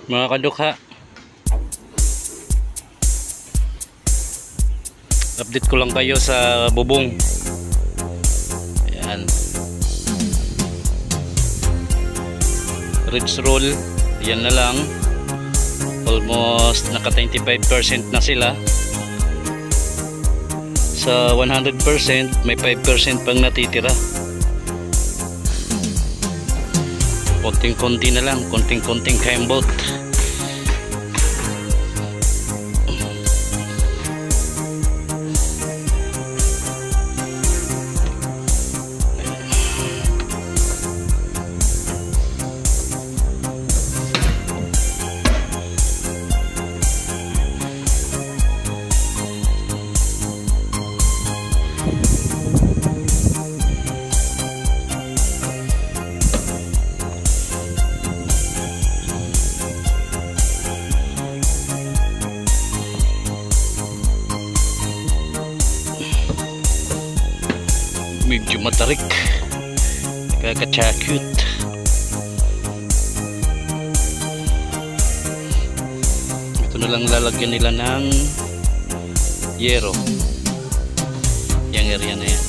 Mga kadukha, update ko lang kayo sa bubong. Ayan, ridge roll, yan na lang. Almost naka 95% na sila. Sa 100% may 5% pang natitira. Konting-konti na lang, konting-konting kaimbot. Medyo matarik, nakaka-cute. Ito na lang lalagyan nila ng yero, yung area na yan.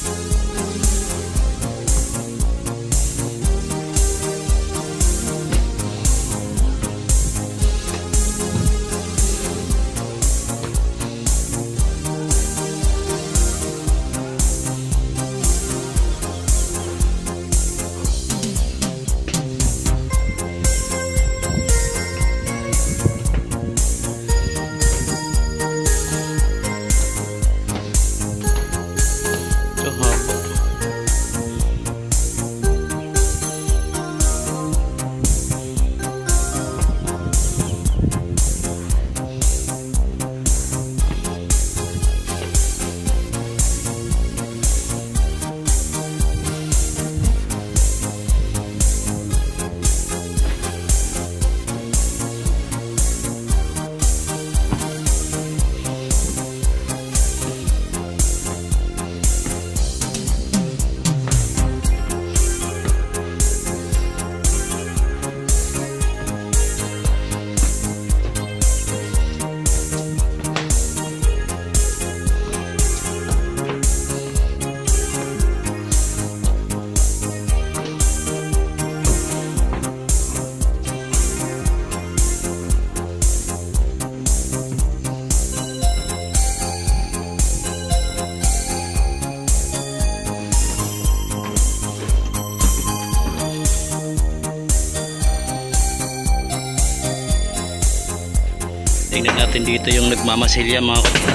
Tingnan natin dito yung nagmamasilya, mga kapatid.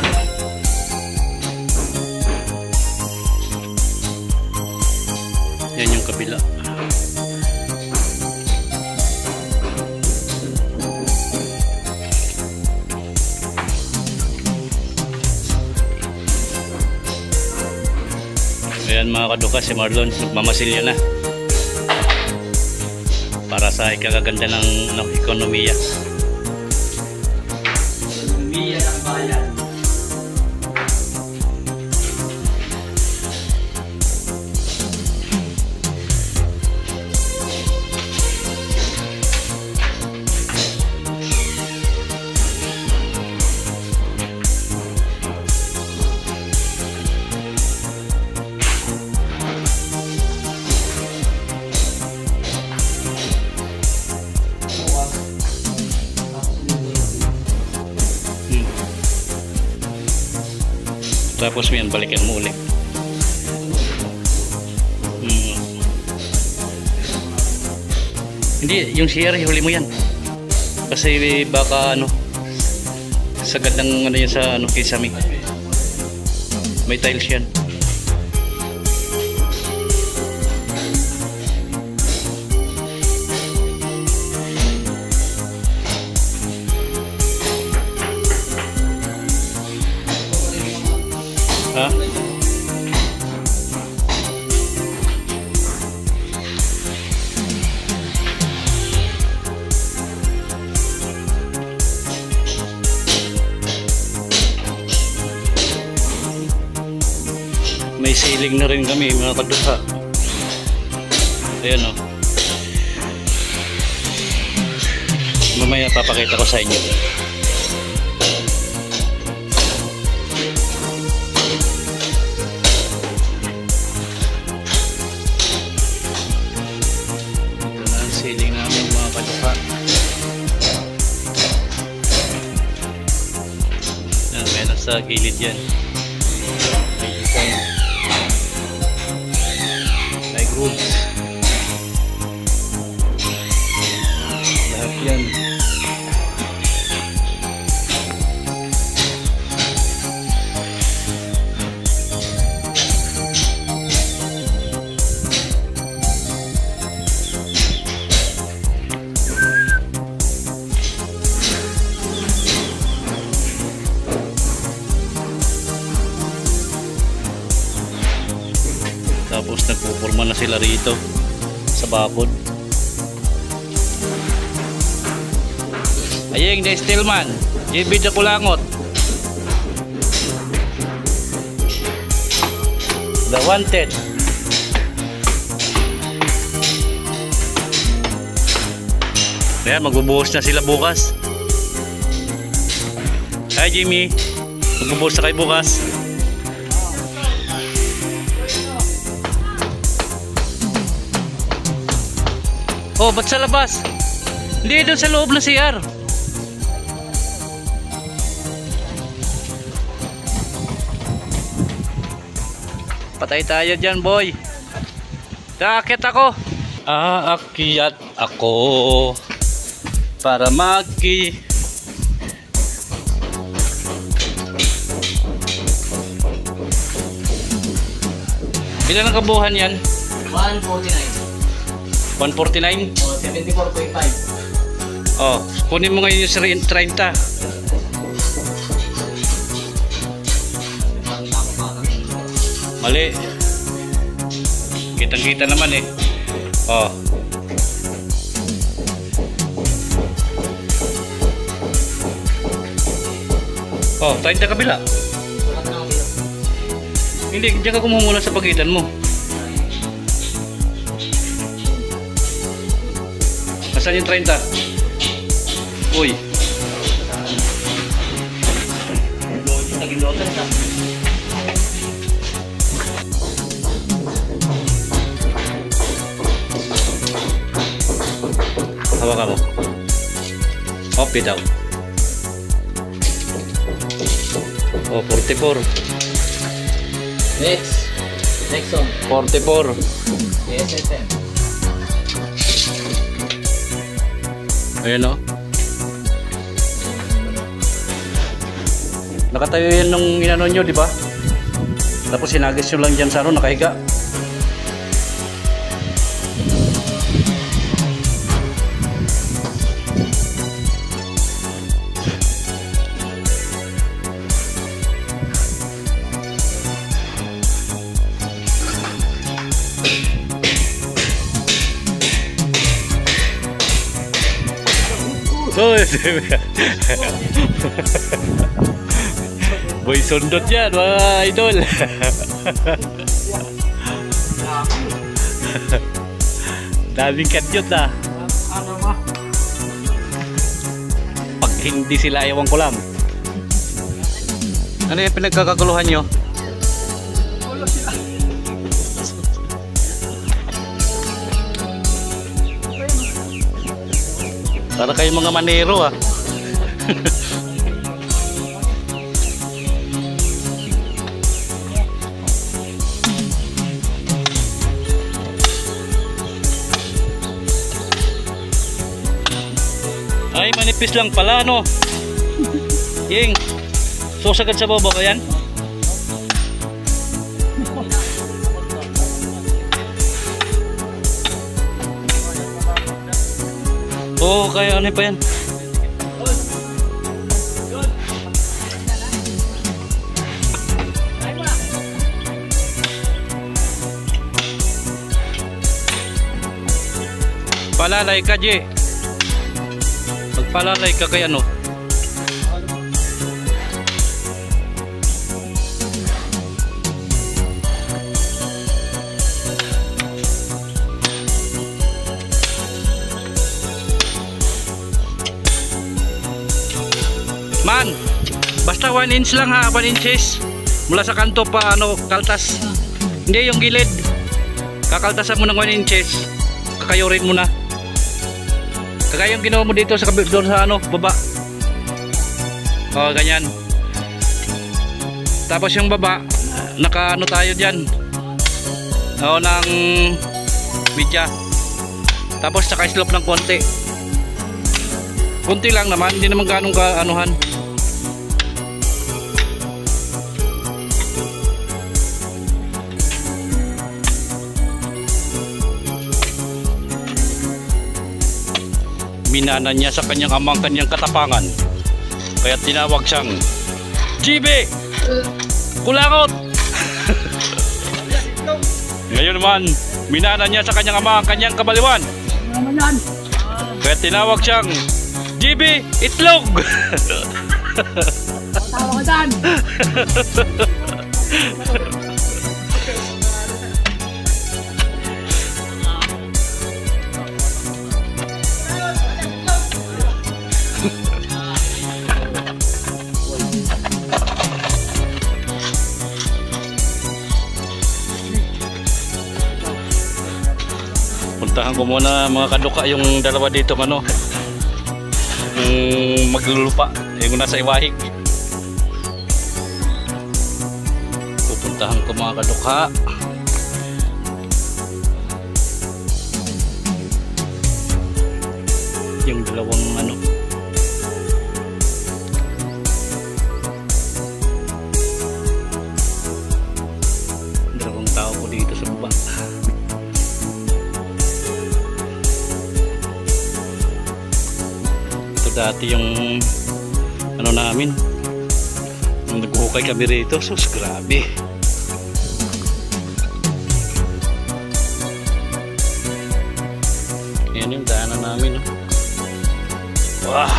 Yan yung kabila. Ayan mga kaduka, si Marlon nagmamasilya na para sa ikagaganda ng ekonomiya. Tapos yan, balikan mo ulit. Hindi, yung CR huli mo yan. Kasi baka sagad ng yan sa kisame. May tiles yan. Ha? May ceiling na rin kami, mga kadukha. Ayan o. Mamaya Mamaya papakita ko sa inyo. Ito na ang ceiling namin mga kaluka. Meron sa gilid yan. May grooves. Lahat yan. Tapos nagpupurma na sila rito sa bakod. Ayeng na Stillman, JB na Kulangot. The Wanted. Ayan, magbubuhos na sila bukas. Hi Jimmy, magbubuhos na kayo bukas. Oh, ba't sa labas? Hindi, doon sa loob na CR. Patay tayo dyan, boy. Aakyat ako. Aakyat ako para Ilan ang kabuhan yan? 149. 149? O, 74.5. Oh, kunin mo ngayon yung 30. Mali. Kitang-kita naman eh. Oh. Oh, 30 kabila. Hindi, diyan ka kumuha muna sa pagitan mo. Nasaan yung 30? Uy. Hawakan mo. Copy daw. Oh, 44. Next one. 44. SSM. Ayan o. Nakatayo yan nung inano nyo, di ba? Tapos sinagis nyo lang dyan sa ano, nakahiga. Boy sundot yan mga idol. Daming kadyot ah. Pag hindi sila, ewan ko lang. Ano yung pinagkakaguluhan nyo? Para kayong mga manero ah. Ay, manipis lang pala no. Ying, susagad sa baba ba yan? Oo, kaya ano pa yan? Palalay ka, J. Magpalalay ka kay ano? Man, basta 1 inch lang ha, 1 inches. Mula sa kanto pa ano, kaltas. Hindi yung gilid. Kakaltasan mo ng 1 inches. Kakayurin mo na. Kagaya yung ginawa mo dito sa doon sa ano, baba. O, ganyan. Tapos yung baba, naka ano tayo diyan. O, ng media. Tapos saka slope ng konti. Konti lang naman, hindi naman ganong kaanuhan. Minana niya sa kanyang amang kanyang katapangan. Kaya tinawag siyang GB! Kulangot! Ngayon naman, minana niya sa kanyang amang kanyang kabaliwan. Kaya tinawag siyang GB! Itlog! Tawa ka dyan! Puntahan ko muna mga kaduka yung dalawa dito ano, yung maglulupa yung nasa iwahig. Pupuntahan ko mga kaduka. Yung dalawang ano, dalawang tao ko dito sa baba. Dati yung ano namin, yung nagbuhukay kami rito, sus grabe. Yan yung daanan namin, no? Wow.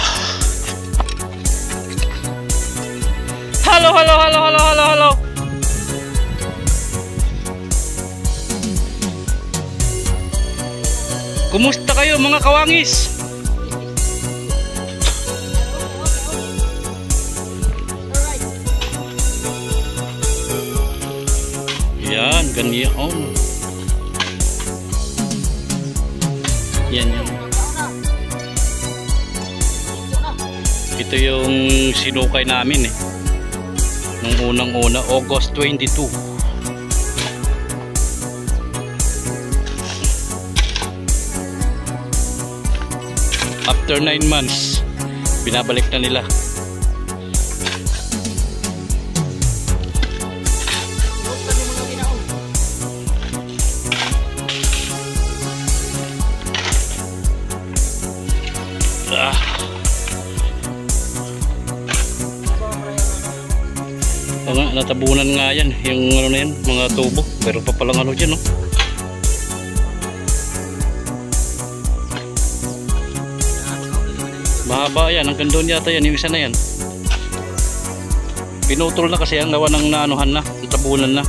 Hello, hello, hello, hello, hello, hello. Kumusta kayo mga kawangis? Yan, ganyan. Yan yan. Ito yung sinukay namin eh. Nung unang-una, August 22. After 9 months, binabalik na nila. Natabunan nga yan yung ano na yan, mga tubo, pero pa palang ano dyan, no? Mahaba yan, hanggang doon yata yan, yung isa na yan pinutol na kasi ang gawa ng naanuhan na, natabunan na.